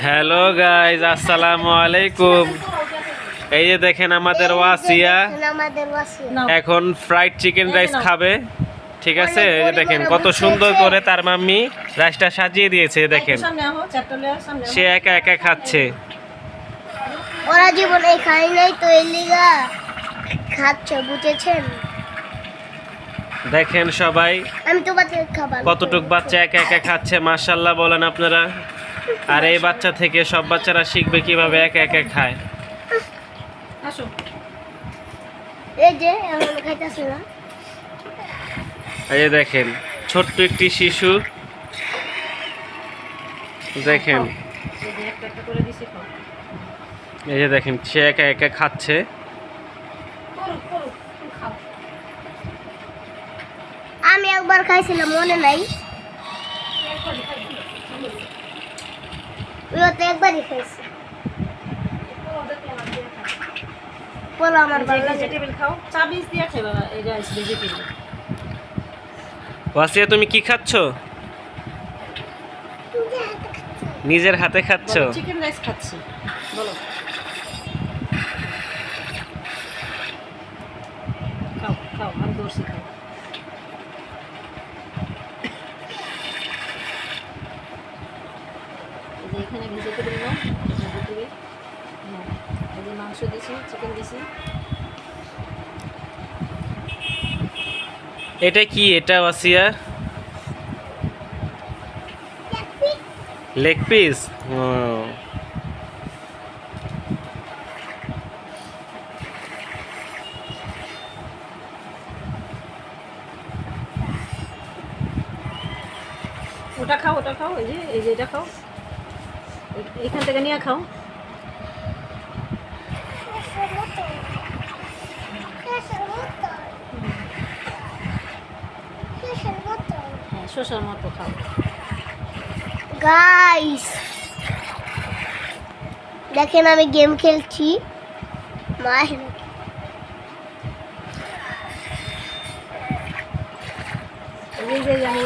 Hello guys, আসসালামু আলাইকুম। এই যে দেখেন আমাদের ওয়াসিয়া এখন ফ্রাইড চিকেন রাইস খাবে। ঠিক আছে, এই যে দেখেন কত সুন্দর করে তার মাম্মি রাইসটা সাজিয়ে দিয়েছে। দেখেন সে একা একা খাচ্ছে। ওরা জীবনে খাই নাই তো এই লিগা খাচ্ছে, বুঝেছেন? দেখেন সবাই আমি তো বাচ্চা খাবার কতটুক বাচ্চা একা একা খাচ্ছে, মাশাআল্লাহ বলেন আপনারা। আর এই বাচ্চা থেকে সব বাচ্চারা শিখবে কিভাবে একা একা খায়। আসো, এই যে এখন খাইতেছে না। এই যে দেখেন ছোট্ট একটি শিশু, দেখেন এই যে দেখেন সে একা একা খাচ্ছে। আমি একবার খাইছিলাম, মনে নাই। ওই তো একবারই খাইছি। বলো আমার ভালো লাগে। ভেজিটেবল খাও, চাবিজ দিয়ে খাও এই রাইস ভেজিটেবল। ওয়াসিয়া তুমি কি খাচ্ছ? নিজের হাতে খাচ্ছ? চিকেন রাইস খাচ্ছি, বলো। খাও খাও, আমি দোষী খাও। এই যে এখানে ভেজিটেবল নাও, ভেজিটেবল নাও। এই যে মাংস দিছি, চিকেন দিছি। এটা কি? এটা ওয়াসিয়া লেগ পিস। ওটা খাও, ওটা খাও, এই যে এটা খাও, এখান থেকে নিয়ে খাও। হ্যাঁ, শসার মতো খাও। গাইস দেখেন আমি গেম খেলছি। মা এই যে আমি